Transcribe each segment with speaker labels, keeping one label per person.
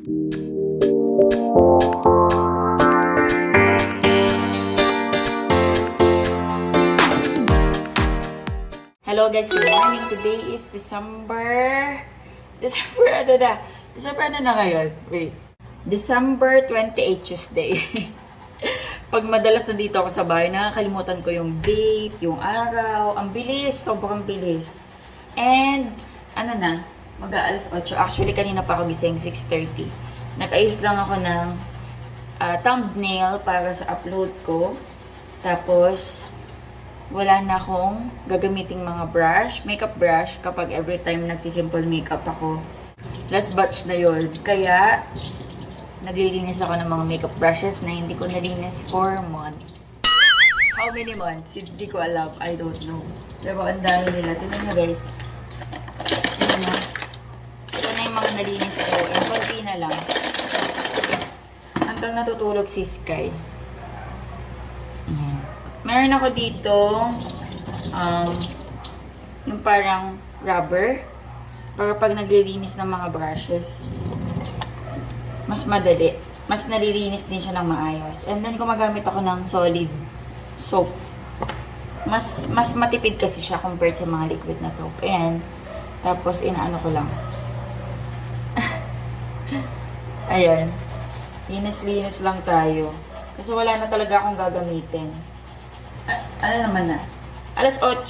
Speaker 1: Hello guys, good morning. Today is December ano na ngayon? Wait. December 28, Tuesday. Pag madalas nandito ako sa bahay, nakakalimutan ko yung date, yung araw. Ang bilis, sobrang bilis. And, mag-aalas 8. Actually, kanina pa ako gising, 6:30. Nag-ayos lang ako ng thumbnail para sa upload ko. Tapos, wala na akong gagamiting mga brush, makeup brush, kapag every time nagsisimple makeup ako. Last batch na yun. Kaya, naglilinis ako ng mga makeup brushes na hindi ko nalinis for months. How many months? Hindi ko alam. I don't know. Pero ang dami nila. Tingnan nyo guys. Tingnan nyo. Ito na yung mga nalinis ko. And konti na lang. Hanggang natutulog si Sky. Ayan. Meron ako dito yung parang rubber para pag naglilinis ng mga brushes mas madali. Mas nalilinis din siya ng maayos. And then gumagamit ako ng solid soap. Mas matipid kasi siya compared sa mga liquid na soap. Ayan. Tapos inaano ko lang. Ayan. Linis-linis lang tayo. Kasi wala na talaga akong gagamitin. Ano naman na? Alas 8.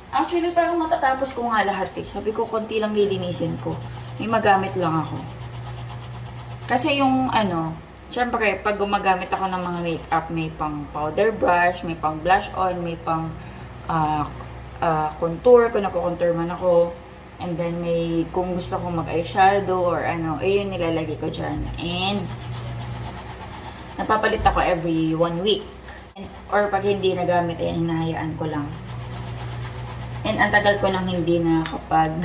Speaker 1: Actually, parang matatapos ko nga lahat eh. Sabi ko, konti lang lilinisin ko. May magamit lang ako. Kasi yung syempre, pag gumagamit ako ng mga makeup, may pang powder brush, may pang blush on, may pang contour, kung nagko-contour man ako. And then, may, kung gusto kong mag-eyeshadow or yun nilalagay ko dyan. And, napapalit ako every 1 week. Or pag hindi nagamit, ayan, hinahayaan ko lang. And ang tagal ko nang hindi na kapag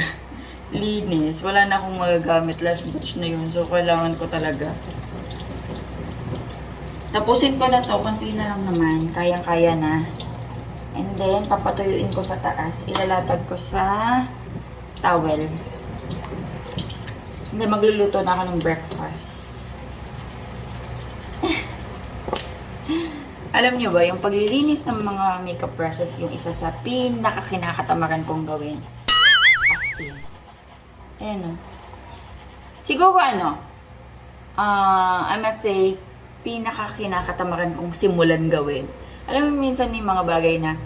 Speaker 1: linis. Wala na akong magagamit. Last batch na yun. So, kailangan ko talaga. Tapusin ko na to. Kunti na lang naman. Kayang-kaya na. And then, papatuyuin ko sa taas. Ilalatag ko sa towel. And then, magluluto na ako ng breakfast. Alam niyo ba, yung paglilinis ng mga makeup brushes, yung isa sa pinakakinakatamaran kong gawin. As in. Ayan o. Siguro I must say, pinakakinakatamaran kong simulan gawin. Alam mo, minsan may mga bagay na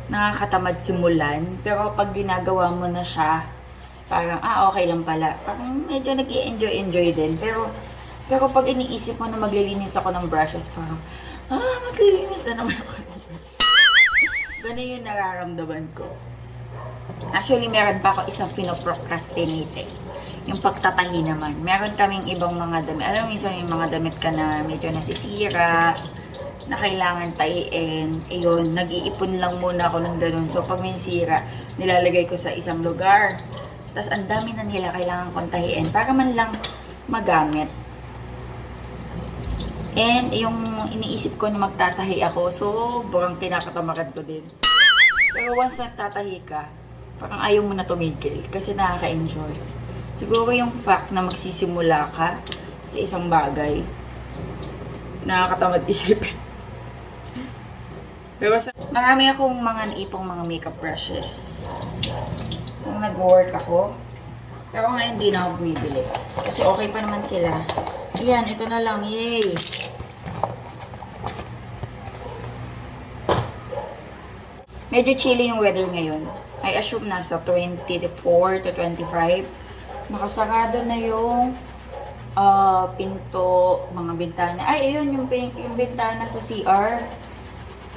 Speaker 1: nakakatamad simulan, pero pag ginagawa mo na siya, parang, okay lang pala. Parang medyo nag-i-enjoy din. Pero pag iniisip mo na maglilinis ako ng brushes, parang, maglilinis na naman ako. Ganun yung nararamdaman ko. Actually, meron pa ako isang pinoprocrastinate. Yung pagtatahi naman. Meron kaming ibang mga damit. Alam mo, minsan yung mga damit ka na medyo nasisira, na kailangan tahiin. Ayun, nag-iipon lang muna ako ng ganun. So, pag may sira, nilalagay ko sa isang lugar. Tapos, ang dami na nila kailangan kong tahiin para man lang magamit. And yung iniisip ko na magtatahi ako, sobrang kinakatamaran ko din. Pero once nagtatahi ka, parang ayaw mo na tumigil kasi nakaka-enjoy. Siguro yung fact na magsisimula ka sa isang bagay, nakakatamad isipin. Pero marami akong mga naipong mga makeup brushes kung nag-work ako. Pero ngayon hindi na ako bumibili. Kasi okay pa naman sila. Ayan, ito na lang. Yay! Medyo chilly yung weather ngayon. I assume nasa 24 to 25. Nakasarado na yung pinto, mga bintana. Ay, ayun, yung bintana sa CR.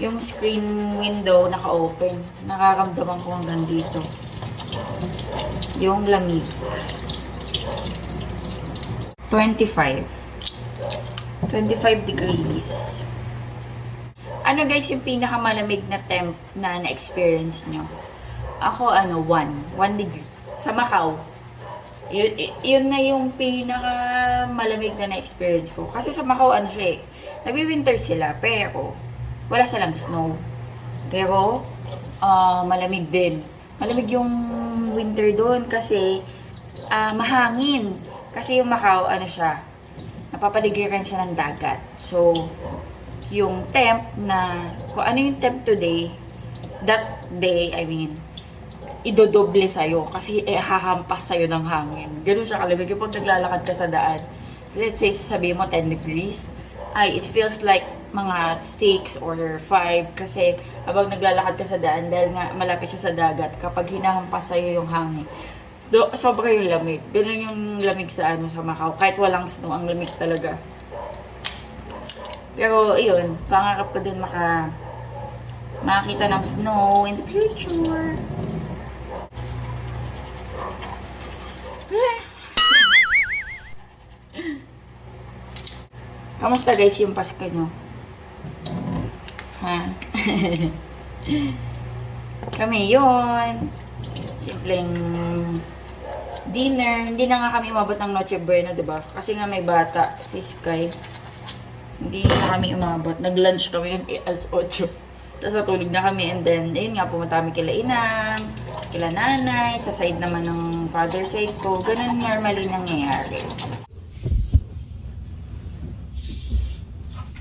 Speaker 1: Yung screen window naka-open. Nakaramdaman ko hanggang dito. Yung lamig. 25 degrees. Ano guys yung pinakamalamig na temp na na-experience nyo? Ako 1 degree. Sa Macau. Yun na yung pinakamalamig na na-experience ko. Kasi sa Macau siya nagwi-winter sila pero wala silang snow. Pero malamig din. Malamig yung winter doon kasi mahangin. Kasi yung Macau, ano siya, napapaligiran siya ng dagat. So, yung temp na, kung ano yung temp today, that day, I mean, idodoble sa'yo kasi hahampas sa'yo ng hangin. Ganun siya kalagay. Kapag naglalakad ka sa daan, let's say, sabi mo 10 degrees, it feels like mga 6 or 5 kasi habang naglalakad ka sa daan, dahil nga malapit siya sa dagat, kapag hinahampas sa'yo yung hangin, sobra yung lamig. Ganun yung lamig sa sa Macau. Kahit walang snow, ang lamig talaga. Pero, yun, pangarap ko din makakita ng snow in the future. Kamusta guys yung Pasko nyo? Ha? Kami yun. Simpleng dinner. Hindi na nga kami umabot ng Noche Buena, diba? Kasi nga may bata, si Sky. Hindi na kami umabot. Nag-lunch kami ng alas 8. Tapos natulog na kami. And then, ayun nga, pumunta kami kila Inang, kila Nanay, sa side naman ng father side ko. Ganun normally nangyayari.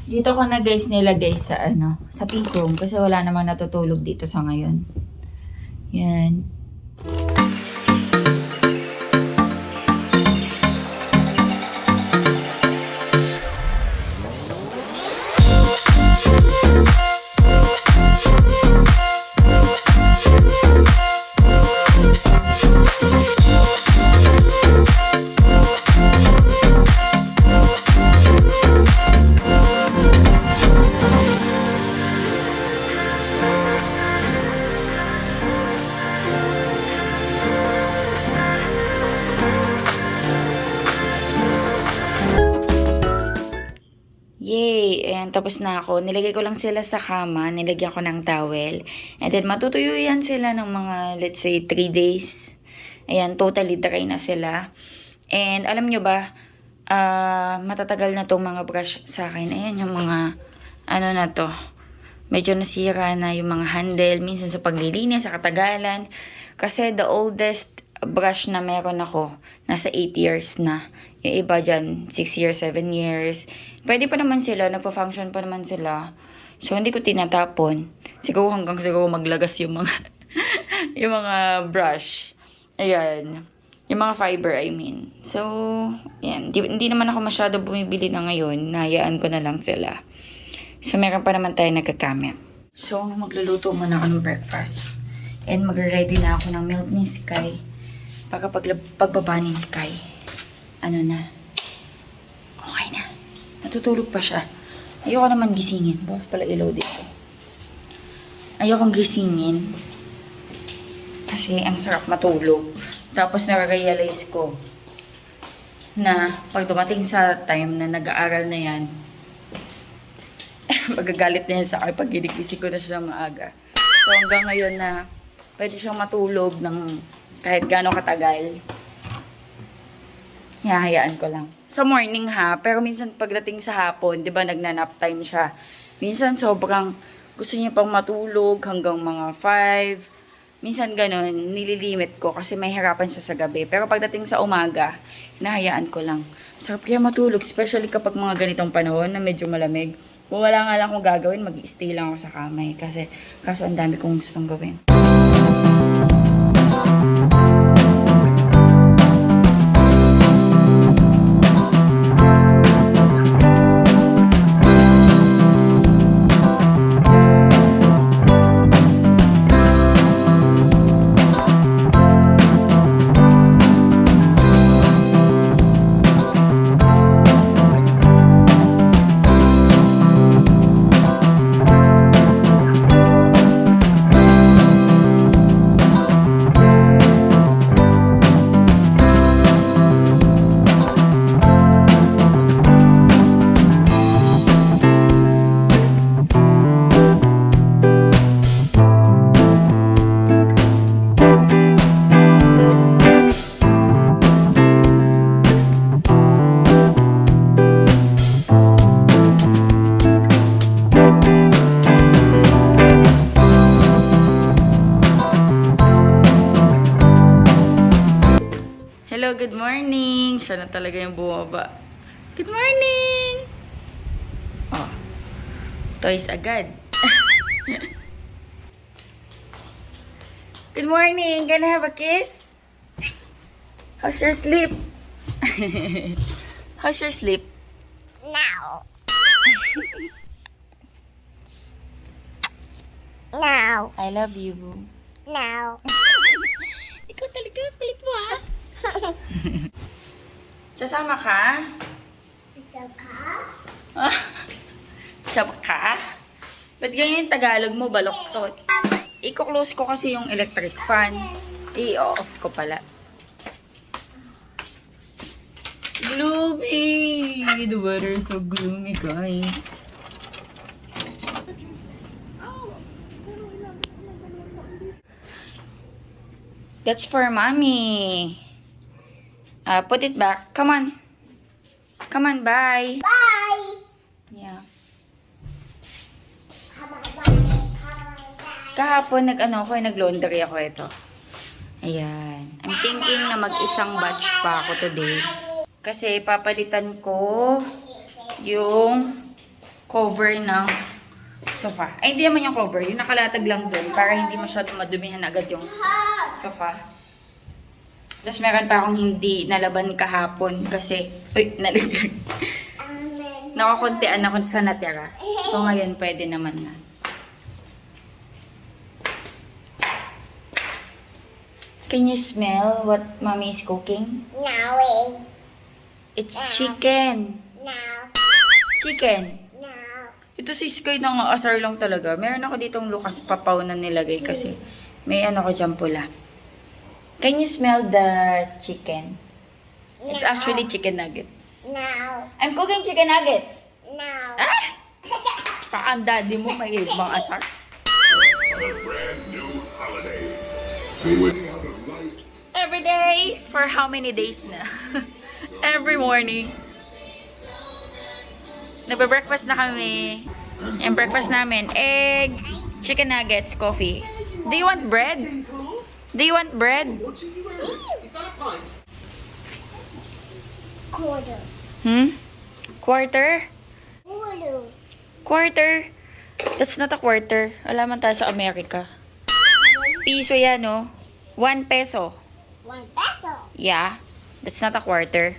Speaker 1: Dito ko na guys nilagay sa sa pink room kasi wala namang natutulog dito sa ngayon. Yan. Yay! Ayan, tapos na ako. Nilagay ko lang sila sa kama. Nilagyan ko ng towel. And then, matutuyo yan sila ng mga, let's say, 3 days. Ayan, totally dry na sila. And, alam nyo ba, matatagal na tong mga brush sa akin. Ayan, yung mga, na to. Medyo nasira na yung mga handle. Minsan sa paglilinis, sa katagalan. Kasi the oldest brush na meron ako, nasa 8 years na. Yung iba dyan, 6 years, 7 years. Pwede pa naman sila, nagpa-function pa naman sila. So, hindi ko tinatapon. Siguro hanggang siguro maglagas yung mga, yung mga brush. Ayan. Yung mga fiber, I mean. So, yan. Hindi naman ako masyado bumibili na ngayon. Nahayaan ko na lang sila. So, meron pa naman tayo nagkakamit. So, magluluto muna ako ng breakfast. And magre-ready na ako ng milk ni Sky. Pagbaba ni Sky. Na? Okay na. Natutulog pa siya. Ayoko naman gisingin. Bukas pala ilaw dito. Ayokong gisingin. Kasi ang sarap matulog. Tapos nare-realize ko na pag dumating sa time na nag-aaral na yan, magagalit na yan sa akin pag ginikisi ko na siya maaga. So hanggang ngayon na pwede siyang matulog ng kahit gaano katagal, hayaan ko lang. Sa morning pero minsan pagdating sa hapon, di ba nagna-nap time siya. Minsan sobrang gusto niya pang matulog hanggang mga 5. Minsan ganun, nililimit ko kasi may hirapan siya sa gabi. Pero pagdating sa umaga, hinahayaan ko lang. Sarap kaya matulog, especially kapag mga ganitong panahon na medyo malamig. Kung wala nga lang akong gagawin, mag-i-stay lang ako sa kamay. Kaso ang dami kong gustong gawin. talaga yung bumaba. Good morning! Oh. Toys agad. Good morning! Can I have a kiss? How's your sleep? How's your sleep?
Speaker 2: Now. Now.
Speaker 1: I love you.
Speaker 2: Now.
Speaker 1: Ikaw talaga, kulit mo ha? Sasama ka? Sasama ka? Ba't ganyan yung Tagalog mo, baloktot? Iko-close ko kasi yung electric fan. I-off ko pala. Gloomy! The weather is so gloomy, guys. That's for mommy. Put it back. Come on. Come on, bye.
Speaker 2: Bye.
Speaker 1: Yeah.
Speaker 2: Come on, bye.
Speaker 1: Kahapon nag-laundry ako ito. Ayan. I'm thinking na mag-isang batch pa ako today. Kasi papalitan ko yung cover ng sofa. Ay, hindi naman yung cover. Yung nakalatag lang dun para hindi masyadong madumihan agad yung sofa. Tapos meron pa akong hindi nalaban kahapon kasi, nalaglag. Nakakuntian ako sa natira. So ngayon pwede naman na. Can you smell what mommy is cooking?
Speaker 2: Now.
Speaker 1: It's chicken.
Speaker 2: Now.
Speaker 1: Chicken.
Speaker 2: Now.
Speaker 1: Ito si Sky asar lang talaga. Meron ako ditong Lucas Papaw na nilagay kasi may ano ko dyan pula. Can you smell the chicken? It's actually chicken nuggets.
Speaker 2: Now.
Speaker 1: I'm cooking chicken nuggets.
Speaker 2: Now.
Speaker 1: Ah! Parang daddy mo may ibang asar.
Speaker 3: On a brand new holiday. With light
Speaker 1: Every day? For how many days na? Every morning. Nagbe-breakfast na kami. Yung breakfast namin, egg, chicken nuggets, coffee. Do you want bread? Do you want bread?
Speaker 2: Quarter.
Speaker 1: Quarter?
Speaker 2: Quarter.
Speaker 1: Quarter? That's not a quarter. Alam man tayo sa Amerika. Piso yan, no? 1 peso.
Speaker 2: 1 peso.
Speaker 1: Yeah. That's not a quarter.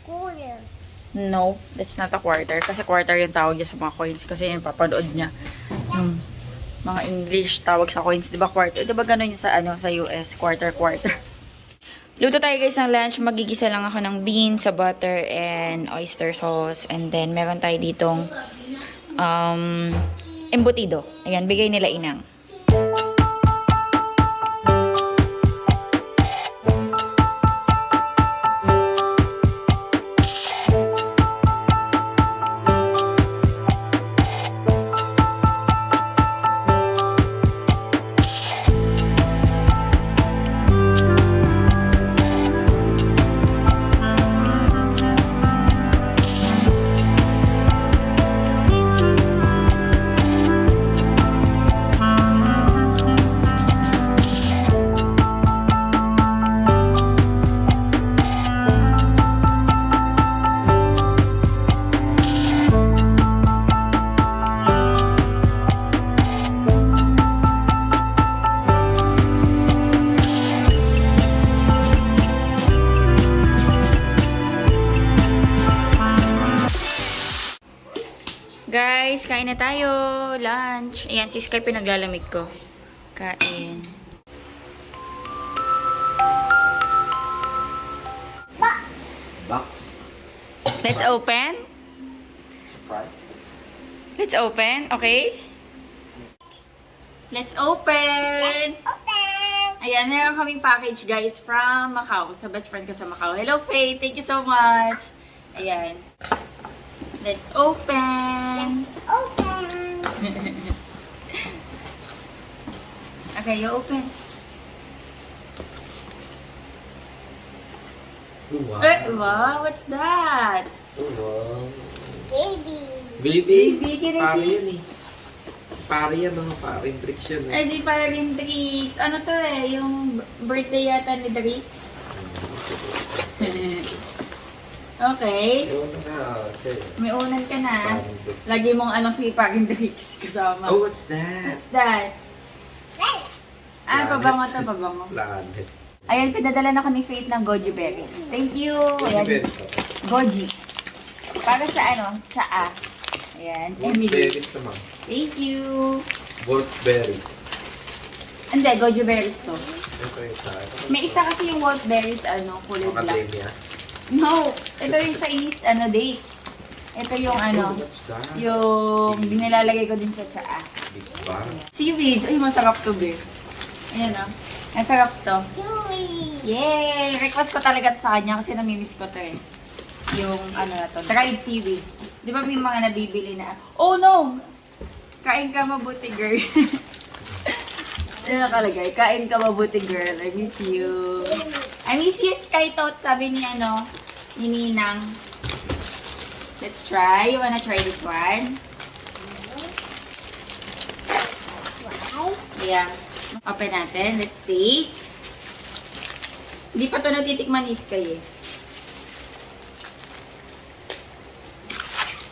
Speaker 2: Quarter.
Speaker 1: No, that's not a quarter. Kasi quarter yung tawag niya sa mga coins. Kasi yung papanood niya. Yung mga English tawag sa coins. Diba quarter? Diba ganun yung sa, sa US? Quarter. Luto tayo guys ng lunch. Magigisa lang ako ng beans sa butter and oyster sauce. And then meron tayo ditong embutido. Ayan, bigay nila inang. Guys, kain na tayo. Lunch. Ayan, si Sky pinaglalamig ko. Kain.
Speaker 4: Box.
Speaker 1: Let's open.
Speaker 4: Surprise.
Speaker 1: Let's open. Okay? Let's open.
Speaker 2: Open.
Speaker 1: Ayan, meron kaming package guys from Macau. Sa best friend ko sa Macau. Hello Faith, thank you so much. Ayan. Let's open.
Speaker 2: Open.
Speaker 1: Okay, you open.
Speaker 4: Wow.
Speaker 1: Wow, what's that?
Speaker 4: Wow.
Speaker 2: Baby.
Speaker 4: Baby.
Speaker 1: Baby, can I
Speaker 4: Pare
Speaker 1: see?
Speaker 4: yan eh. Pare yan, no? Pare tricks yan eh.
Speaker 1: Ay, di pala rin Drix. Ano to yung birthday yata ni Drix. Okay.
Speaker 4: Yun na. Okay.
Speaker 1: May unan ka na.
Speaker 4: Parang Trix.
Speaker 1: Lagi mong anong si Pagin Tricks kasama.
Speaker 4: Oh, what's that?
Speaker 1: What's that? Ah,
Speaker 4: Planet.
Speaker 1: pabango to, pabango.
Speaker 4: Planet.
Speaker 1: Ayan, pinadala na ako ni Faith ng goji berries. Thank you! Ayan, goji. Para sa ano, tsaa. Ayan, Emily.
Speaker 4: Berries naman.
Speaker 1: Thank you!
Speaker 4: Wolfberries.
Speaker 1: Hindi, goji berries to.
Speaker 4: Ito yung sa
Speaker 1: May isa kasi yung wolfberries, ano, kulay black.
Speaker 4: Macadamia.
Speaker 1: No, ito yung Chinese, ano, dates. Ito yung ano,
Speaker 4: Oh, what's that?
Speaker 1: yung binilalagay ko din sa tsaa.
Speaker 4: Big bar.
Speaker 1: Seaweeds. Ay, masarap to, be. Ayan, oh. Ang sarap to.
Speaker 2: Chewy.
Speaker 1: Yay! Request ko talaga to sa kanya kasi namimiss ko to eh. Yung ano na to, dried seaweeds. Di ba may mga nabibili na, oh no! Kain ka mabuti, girl. Ano nakalagay? Kain ka mabuti, girl. I miss you. I miss you, Sky Tot. Sabi ni ano, ni Ninang. Let's try. You wanna try this one?
Speaker 2: Wow.
Speaker 1: Yeah. Open natin. Let's taste. Hindi pa ito natitikman ni Sky eh.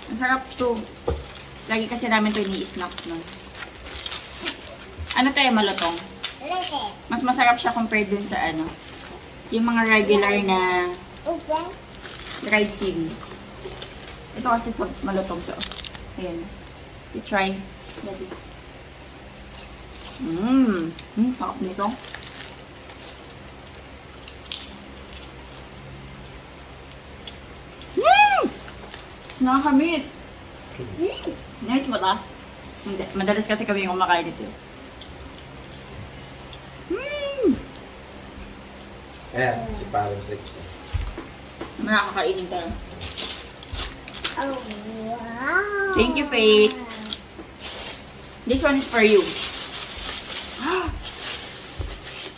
Speaker 1: Ang sarap to. Lagi kasi namin ito ini-snacks nun. Ano tayo malutong?
Speaker 2: Listen.
Speaker 1: Mas masarap siya compared dun sa ano. Yung mga regular na
Speaker 2: Open.
Speaker 1: dried seaweeds. Ito kasi malutong siya. Ayan. You try. Daddy. Sarap nito. Nakakamiss. Nice ba ta? Hindi. Madalas kasi kami yung kumakain nito.
Speaker 4: Ayan, si Parang Trix.
Speaker 1: Nakakainin ka.
Speaker 2: Oh, wow.
Speaker 1: Thank you, Faith. This one is for you.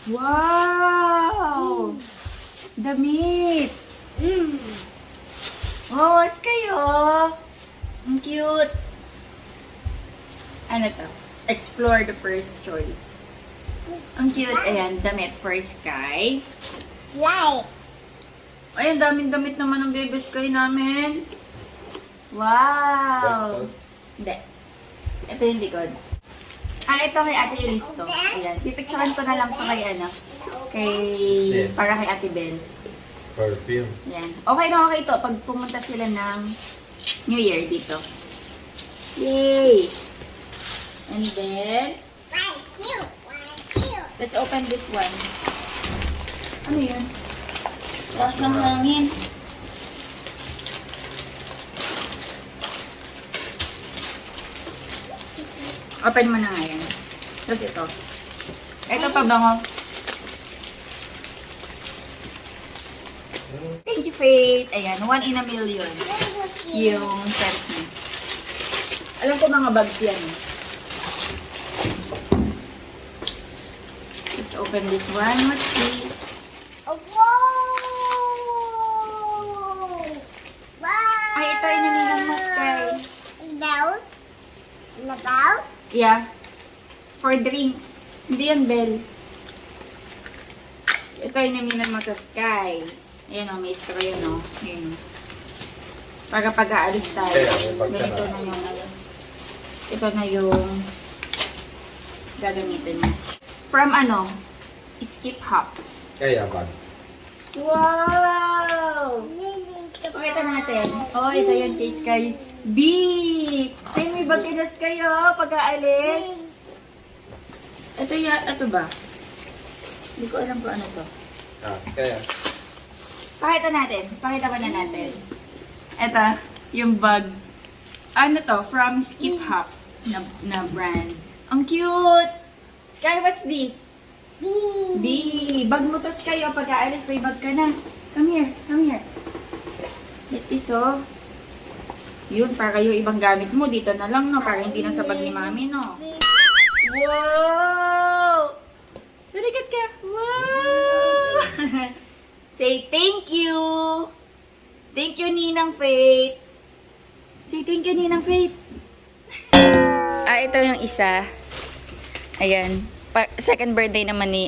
Speaker 1: Wow! Damit! Oh, mas kayo! Ang cute! Ano to? Explore the first choice. Ang cute. Ayan, damit for Sky.
Speaker 2: Slide.
Speaker 1: Ay, ang daming damit naman ng baby Sky namin. Wow! Hindi. Ito yung likod. Ah, ito kay Ate Elisto. Ayan. Pipicturean ko na lang to kay ano. Kay...
Speaker 4: Yes.
Speaker 1: Para kay Ate Belle.
Speaker 4: Perfume.
Speaker 1: Ayan. Okay na okay ito pag pumunta sila ng New Year dito. Yay! And then,
Speaker 2: One, two. One, two.
Speaker 1: let's open this one. Ano yun? Lakas ng hangin. Open mo na nga yan. Tapos ito. Ito pa bango. Thank you, Faith. Ayan, 1 in a million. Yung set niya. Alam ko mga bags yan. Let's open this one. What's this?
Speaker 2: Oh, wow. Wow.
Speaker 1: Ay, ito yung nanilang maskay.
Speaker 2: Bell. Nabaw.
Speaker 1: Yeah. For drinks. Hindi yan, Bell. Ito yung naminan mo sa Sky. Ayan o, may straw yun o. Ayan o. Para pag-aalis tayo.
Speaker 4: Kaya, may pagka
Speaker 1: Ganito
Speaker 4: na.
Speaker 1: na yung ano. Ito na yung gagamitin niya. From ano? Skip Hop.
Speaker 4: Kaya bag.
Speaker 1: Wow! Pakita natin. Oh, ito yung kay Sky. Big! Ay, may bag ka na Sky oh, pag-aalis. Ito ba? Hindi ko alam kung ano to.
Speaker 4: Ah, kaya.
Speaker 1: Pakita natin. Pakita ba na natin? Ito, yung bag. Ano to? From Skip Hop na brand. Ang cute! Sky, what's this?
Speaker 2: B.
Speaker 1: B. Bag mo to, Sky. O, pag-aalis, may bag ka na. Come here. Come here. Let this, oh. Yun, para yung ibang gamit mo, dito na lang, no? Para hindi na sa bag ni Mami, no? Wow! Talikat ka. Wow! Say thank you. Thank you, Ninang Faith. Say thank you, Ninang Faith. Ito yung isa. Ayan. Second birthday naman ni,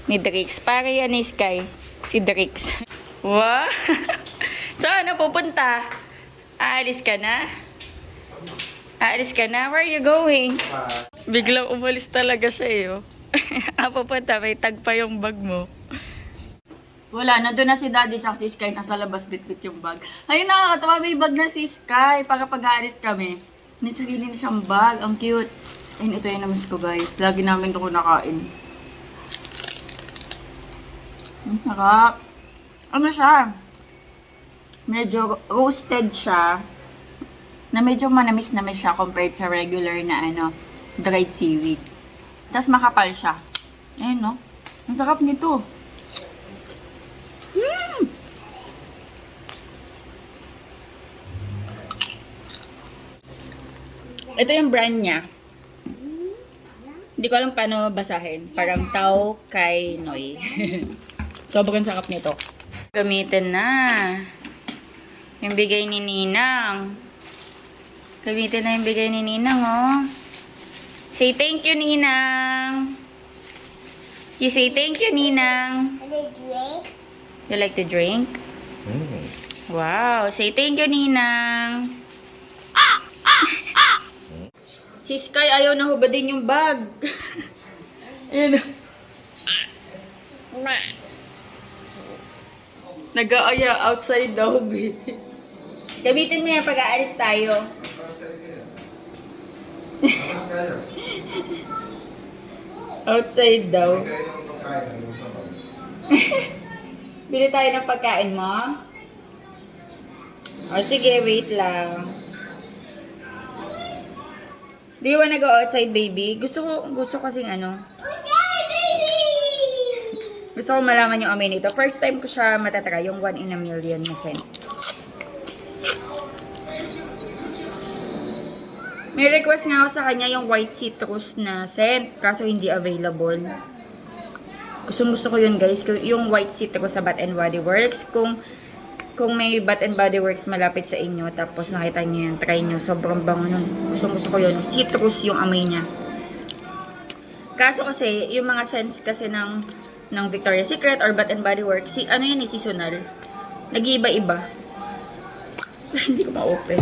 Speaker 1: ni Drix. Para yan ni Sky. Si Drix. Wow! Saan na pupunta? Aalis ka na? Aalis ka na? Where are you going? Biglang umalis talaga siya eh. Oh. Pupunta, may tag pa yung bag mo. Wala, nandun na si Daddy tsaka si Sky. Nasa labas bitbit yung bag. Ayun, nakakatawa, may bag na si Sky. Para pag-aalis kami. May sarili na siyang bag. Ang cute. Ayun, ito yung namas ko guys. Lagi namin ito nakain. Ang sarap. Ano siya? Medyo roasted siya. Na medyo manamis-namis siya compared sa regular na dried seaweed. Tapos makapal siya. Ayun, no? Ang sarap nito. Ito yung brand niya. Hindi ko alam paano basahin. Parang Tao Kai Noi. Sobrang sarap nito. Gamitin na. Yung bigay ni Ninang. Gamitin na yung bigay ni Ninang, oh. Say thank you, Ninang. You say thank you, Ninang.
Speaker 2: And a drink.
Speaker 1: You like to drink? Wow. Say thank you, Ninang. Si Sky ayaw na hubadin yung bag. Ayun. Nag-aaya outside daw, baby. Gamitin mo yan pag aalis tayo. Outside daw. Bili tayo ng pagkain mo. O sige, wait lang. Do you wanna go outside, baby? Gusto kasing Gusto ko malaman yung amoy nito. First time ko siya matatry, yung 1 in a million na scent. May request nga ako sa kanya yung white citrus na scent, kaso hindi available. Gusto ko yun guys, yung white citrus sa Bath and Body Works. Kung may Bath and Body Works malapit sa inyo, tapos nakita niyo yan, try niyo. Sobrang bango nun. Gusto ko yun. Citrus yung amoy niya. Kaso kasi, yung mga scents kasi ng Victoria's Secret or Bath and Body Works, seasonal. Nag-iiba-iba. Hindi ko ma-open.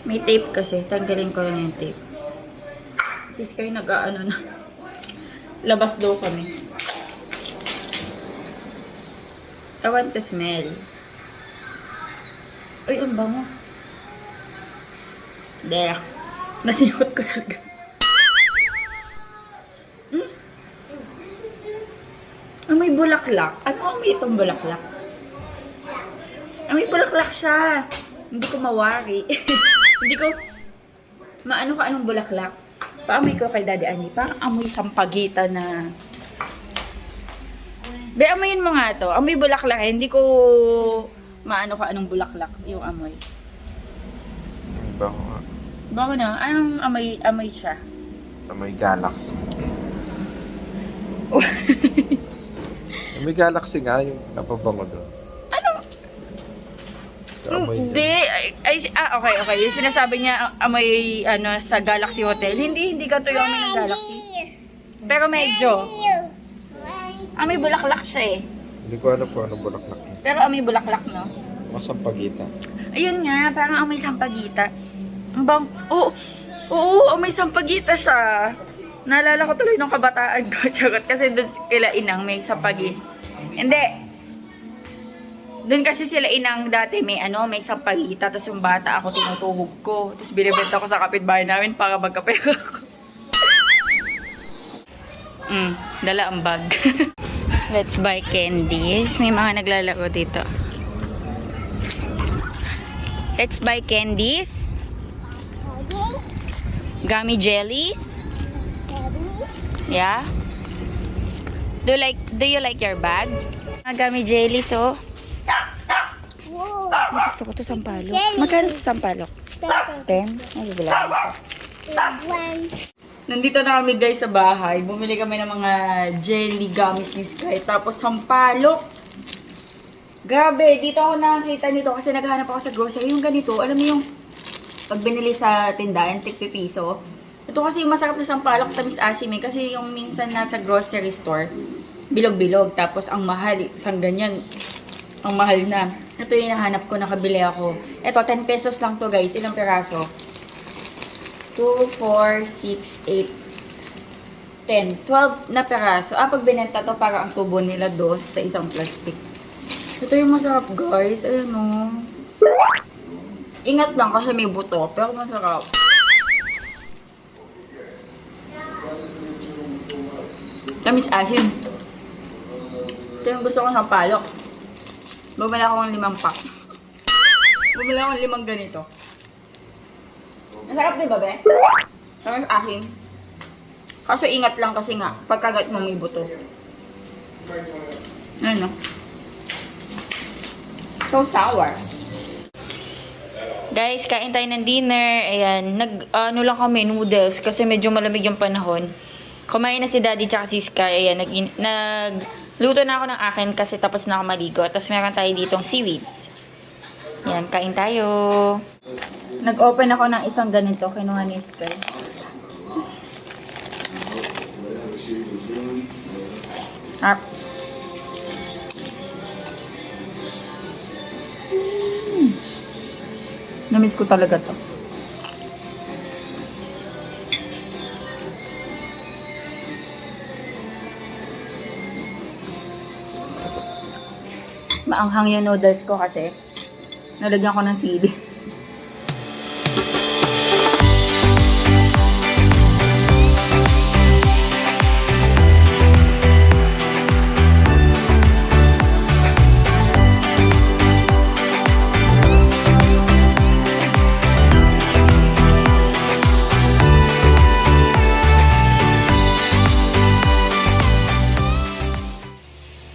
Speaker 1: May tape kasi. Tanggalin ko lang yung tape. Si Sky na. Labas daw kami. I want to smell. Uy, ang bango. There. Nasingot ko talaga. Amoy bulaklak. Ano amoy itong bulaklak? Amoy bulaklak siya. Hindi ko mawari. Hindi ko maano ka anong bulaklak. Paamoy ko kay Daddy Annie. Parang amoy sampagita na. Be, amoyin mo nga to. Amoy bulaklak eh. Hindi ko maano ka anong bulaklak yung amoy.
Speaker 4: Bango nga.
Speaker 1: Bako na. Anong amoy siya?
Speaker 4: Amoy Galaxy. Amoy Galaxy nga yung napabango doon.
Speaker 1: Anong?
Speaker 4: Amoy
Speaker 1: Hindi. Okay. Yung sinasabi niya amoy sa Galaxy Hotel. Hindi ka to yung amoy ng Galaxy. Pero medyo. Amoy bulaklak siya eh.
Speaker 4: Hindi ko alam kung ano bulaklak niya.
Speaker 1: Pero amoy bulaklak, no?
Speaker 4: Masampagita.
Speaker 1: Ayun nga, parang amoy sampagita. Ang bang... Oo, amoy sampagita siya. Naalala ko tuloy nung kabataan ko. Charot. Kasi doon kila Inang may sampagita. Hindi. Doon kasi sila Inang dati may sampagita. Tapos yung bata ako tinutuhog ko. Tapos binibenta ko sa kapitbahay namin para magkapera ko. Dala ang bag. Let's buy candies. May mga naglalaro dito. Let's buy candies. Gummy jellies. Yeah. Do you like your bag? Gummy jellies, oh. Gusto ko to sampalok. Magkano sa sampalok? 10? Ay, bilang ko. Nandito na kami guys sa bahay. Bumili kami ng mga jelly gummies ni Sky. Tapos sampalok. Grabe, dito ako nakakita nito kasi naghahanap ako sa grocery. Yung ganito, alam mo yung pag binili sa tindahan, tig-piso. Ito kasi yung masarap na sampalok, tamis asim eh. Kasi yung minsan nasa grocery store, bilog-bilog. Tapos ang mahal, isang ganyan. Ang mahal na. Ito yung hinahanap ko, nakabili ako. Ito, 10 pesos lang to guys. Ilang piraso? 2, 4, 6, 8, 10. 12 na piraso. Pag binenta to, para ang tubo nila dos sa isang plastic. Ito yung masarap guys. Ayan o. Ingat lang kasi may buto. Pero masarap. Tamis asin. Ito yung gusto ko sa palok. Bumili ako ng 5 pack. Bumili ako ng 5 ganito. Masarap din ba, be? Tamis asin. Kaso ingat lang kasi nga, pagkagat mo may buto. Ano? So sour. Guys, kain tayo ng dinner. Ayan, ano lang kami, noodles. Kasi medyo malamig yung panahon. Kumain na si Daddy tsaka si Sky. Ayan, nagluto na ako ng akin kasi tapos na ako maligo. Tapos meron tayo ditong seaweed. Ayan, kain tayo. Nag-open ako ng isang ganito. Kinuha ni Sky. Namiss ko talaga to. Maanghang yung noodles ko kasi nalagyan ko ng sili.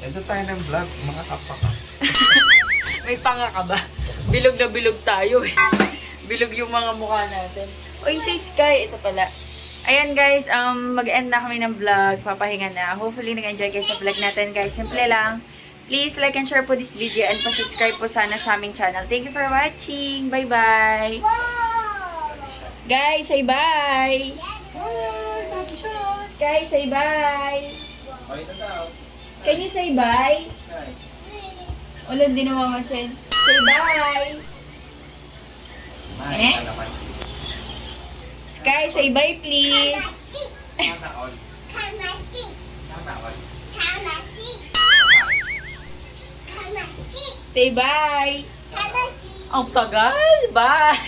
Speaker 4: Ito tayo ng vlog, mga kapaka.
Speaker 1: May panga ka ba? Bilog na bilog tayo eh. Bilog yung mga mukha natin. Uy, si Sky, ito pala. Ayan guys, mag-end na kami ng vlog. Papahinga na. Hopefully nag-enjoy guys sa vlog natin guys. Simple lang. Please like and share po this video and pa-subscribe po sana sa aming channel. Thank you for watching. Bye-bye. Guys, say bye. Sky, say bye. Can you say bye? Wala, hindi na mamasin. Say bye. Eh? Sky, say bye please. Say bye. Ang tagal. Bye.